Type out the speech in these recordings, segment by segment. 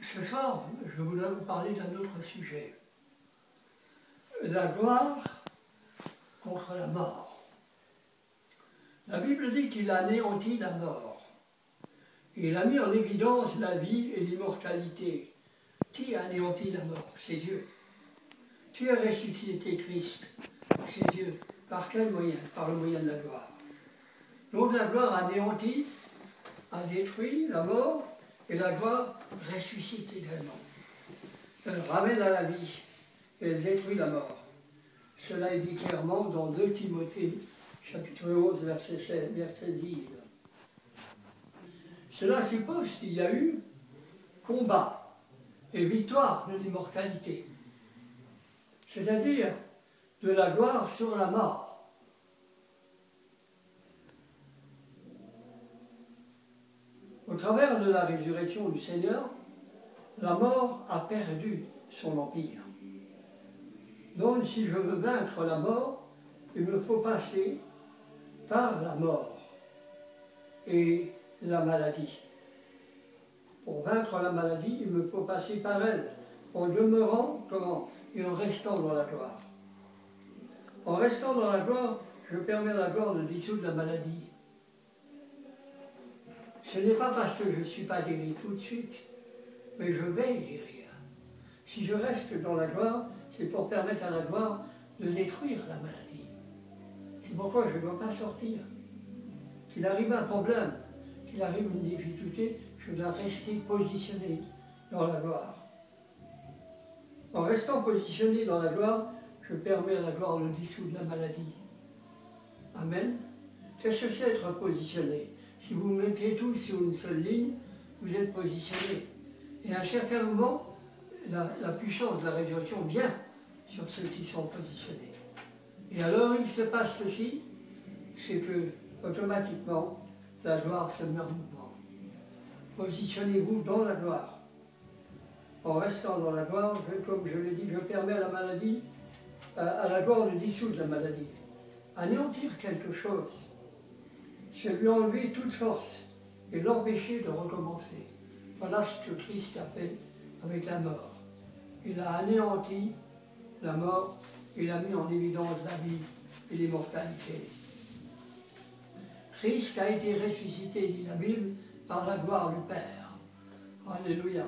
Ce soir, je voudrais vous parler d'un autre sujet. La gloire contre la mort. La Bible dit qu'il a anéanti la mort. Et il a mis en évidence la vie et l'immortalité. Qui a anéanti la mort? C'est Dieu. Qui a ressuscité Christ? C'est Dieu. Par quel moyen? Par le moyen de la gloire. Donc la gloire a anéanti, a détruit la mort, et la gloire ressuscite également. Elle ramène à la vie, et elle détruit la mort. Cela est dit clairement dans 2 Timothée, chapitre 11, verset 16, verset 10. Cela suppose qu'il y a eu combat et victoire de l'immortalité, c'est-à-dire de la gloire sur la mort. Au travers de la résurrection du Seigneur, la mort a perdu son empire. Donc, si je veux vaincre la mort, il me faut passer par la mort et la maladie. Pour vaincre la maladie, il me faut passer par elle, en demeurant, comment? Et en restant dans la gloire. En restant dans la gloire, je permets à la gloire de dissoudre la maladie. Ce n'est pas parce que je ne suis pas guéri tout de suite, mais je vais guérir. Si je reste dans la gloire, c'est pour permettre à la gloire de détruire la maladie. C'est pourquoi je ne dois pas sortir. Qu'il arrive un problème, qu'il arrive une difficulté, je dois rester positionné dans la gloire. En restant positionné dans la gloire, je permets à la gloire de dissoudre la maladie. Amen. Qu'est-ce que c'est être positionné? Si vous mettez tout sur une seule ligne, vous êtes positionné. Et à un certain moment, la puissance de la résurrection vient sur ceux qui sont positionnés. Et alors il se passe ceci, c'est que automatiquement la gloire se met en mouvement. Positionnez-vous dans la gloire. En restant dans la gloire, comme je l'ai dit, je permets à la maladie, à la gloire de dissoudre la maladie. Anéantir quelque chose, c'est lui enlever toute force et l'empêcher de recommencer. Voilà ce que Christ a fait avec la mort. Il a anéanti la mort, il a mis en évidence la vie et l'immortalité. Christ a été ressuscité, dit la Bible, par la gloire du Père. Alléluia.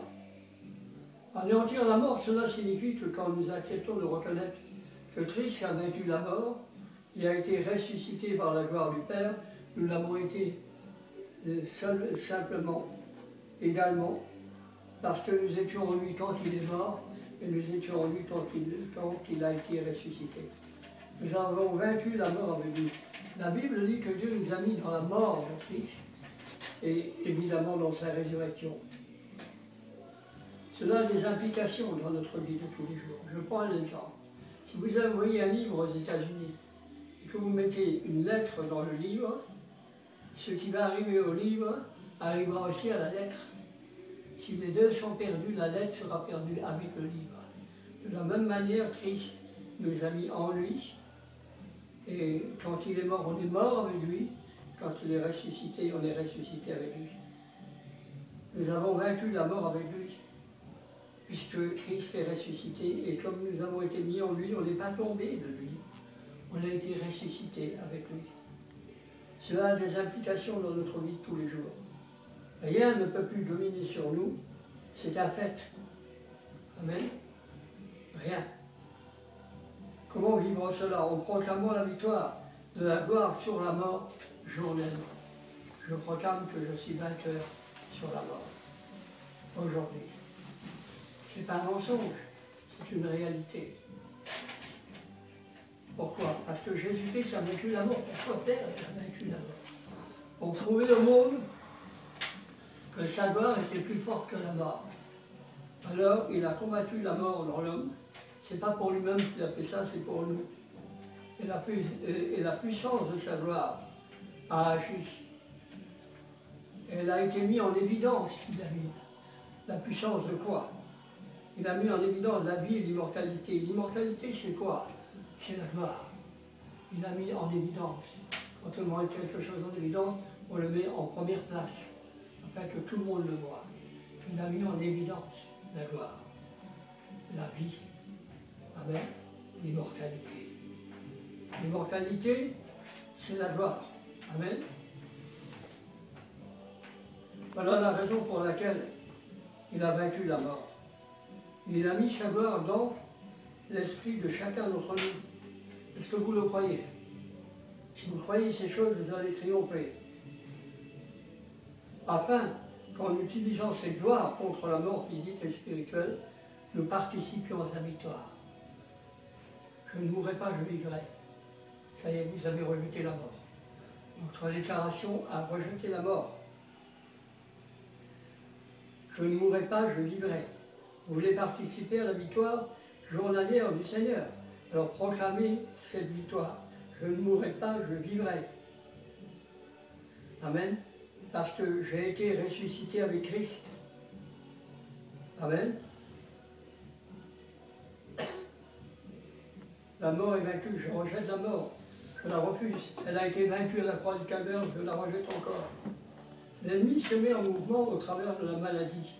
Anéantir la mort, cela signifie que quand nous acceptons de reconnaître que Christ a vaincu la mort, il a été ressuscité par la gloire du Père, nous l'avons été simplement, également, parce que nous étions en lui quand il est mort, et nous étions en lui quand il a été ressuscité. Nous avons vaincu la mort avec lui. La Bible dit que Dieu nous a mis dans la mort de Christ, et évidemment dans sa résurrection. Cela a des implications dans notre vie de tous les jours. Je prends un exemple. Si vous envoyez un livre aux États-Unis, et que vous mettez une lettre dans le livre, ce qui va arriver au livre arrivera aussi à la lettre. Si les deux sont perdus, la lettre sera perdue avec le livre. De la même manière, Christ nous a mis en lui. Et quand il est mort, on est mort avec lui. Quand il est ressuscité, on est ressuscité avec lui. Nous avons vaincu la mort avec lui, puisque Christ est ressuscité. Et comme nous avons été mis en lui, on n'est pas tombé de lui. On a été ressuscité avec lui. Cela a des implications dans notre vie de tous les jours. Rien ne peut plus dominer sur nous, c'est un fait. Amen. Rien. Comment vivre cela? En proclamant la victoire de la gloire sur la mort journellement. Je proclame que je suis vainqueur sur la mort. Aujourd'hui. Ce n'est pas un mensonge, c'est une réalité. Pourquoi? Parce que Jésus-Christ a vaincu la mort. Pourquoi Père a vaincu la mort? Pour prouver au monde que sa gloire était plus forte que la mort. Alors il a combattu la mort dans l'homme. Ce n'est pas pour lui-même qu'il a fait ça, c'est pour nous. Et la puissance de sa gloire a agi. Elle a été mise en évidence, il a mis. La puissance de quoi? Il a mis en évidence la vie et l'immortalité. L'immortalité, c'est quoi? C'est la gloire. Il a mis en évidence. Quand on met quelque chose en évidence, on le met en première place, afin que tout le monde le voit. qu'il a mis en évidence la gloire, la vie, amen, l'immortalité. L'immortalité, c'est la gloire, amen. Voilà la raison pour laquelle il a vaincu la mort. Il a mis sa gloire dans l'esprit de chacun d'entre nous. Est-ce que vous le croyez? Si vous croyez ces choses, vous allez triompher. Afin qu'en utilisant cette gloire contre la mort physique et spirituelle, nous participions à sa victoire. Je ne mourrai pas, je vivrai. Ça y est, vous avez rejeté la mort. Notre déclaration a rejeté la mort. Je ne mourrai pas, je vivrai. Vous voulez participer à la victoire journalière du Seigneur. Alors proclamez cette victoire. Je ne mourrai pas, je vivrai. Amen. Parce que j'ai été ressuscité avec Christ. Amen. La mort est vaincue, je rejette la mort. Je la refuse. Elle a été vaincue à la croix du Calvaire, je la rejette encore. L'ennemi se met en mouvement au travers de la maladie,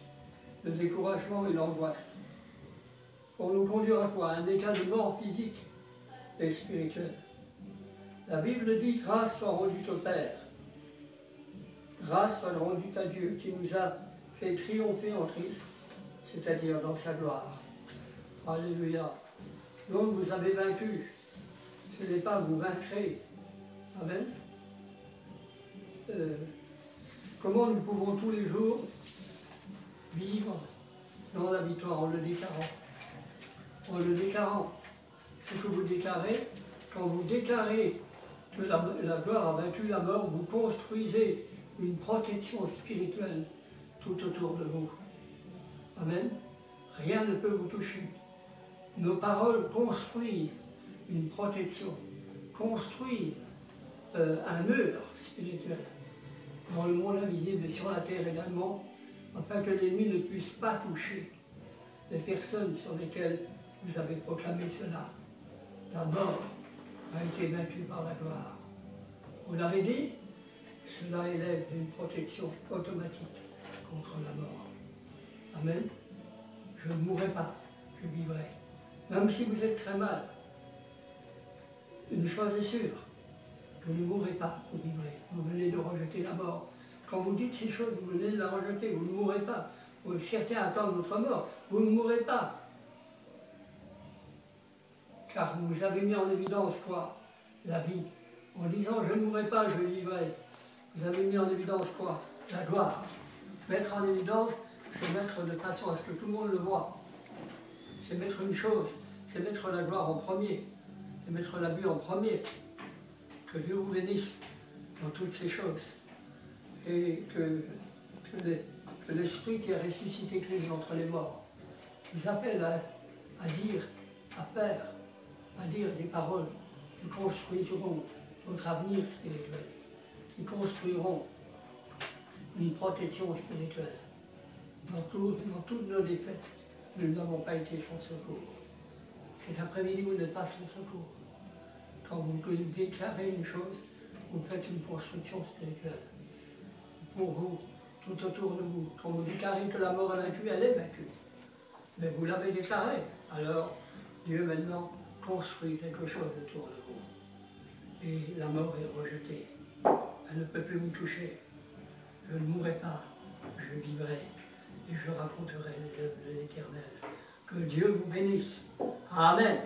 le découragement et l'angoisse. Pour nous conduire à quoi? Un état de mort physique et spirituelle. La Bible dit « Grâce soit rendue au Père ». Grâce soit rendue à Dieu qui nous a fait triompher en Christ, c'est-à-dire dans sa gloire. Alléluia. Donc vous avez vaincu. Ce n'est pas vous vaincrez. Amen. Comment nous pouvons tous les jours vivre dans la victoire en le déclarant? En le déclarant. Ce que vous déclarez, quand vous déclarez que la gloire a vaincu la mort, vous construisez une protection spirituelle tout autour de vous. Amen. Rien ne peut vous toucher. Nos paroles construisent une protection, construisent un mur spirituel dans le monde invisible et sur la terre également, afin que l'ennemi ne puisse pas toucher les personnes sur lesquelles vous avez proclamé cela. La mort a été vaincue par la gloire. Vous l'avez dit, cela élève une protection automatique contre la mort. Amen. Je ne mourrai pas, je vivrai. Même si vous êtes très mal, une chose est sûre, vous ne mourrez pas, vous vivrez. Vous venez de rejeter la mort. Quand vous dites ces choses, vous venez de la rejeter, vous ne mourrez pas. Certains attendent votre mort, vous ne mourrez pas. Car vous avez mis en évidence quoi? La vie. En disant je ne mourrai pas, je vivrai. Vous avez mis en évidence quoi? La gloire. Mettre en évidence, c'est mettre de façon à ce que tout le monde le voit. C'est mettre une chose, c'est mettre la gloire en premier. C'est mettre la vue en premier. Que Dieu vous bénisse dans toutes ces choses. Et que l'Esprit qui a ressuscité Christ entre les morts vous appelle à dire, à faire, à dire des paroles qui construiront votre avenir spirituel, qui construiront une protection spirituelle. Dans toutes nos défaites, nous n'avons pas été sans secours. Cet après-midi, vous n'êtes pas sans secours. Quand vous déclarez une chose, vous faites une construction spirituelle. Pour vous, tout autour de vous. Quand vous déclarez que la mort est vaincue, elle est vaincue. Mais vous l'avez déclaré. Alors, Dieu maintenant construit quelque chose autour de vous. Et la mort est rejetée. Elle ne peut plus vous toucher. Je ne mourrai pas, je vivrai. Et je raconterai les œuvres de l'Éternel. Que Dieu vous bénisse. Amen.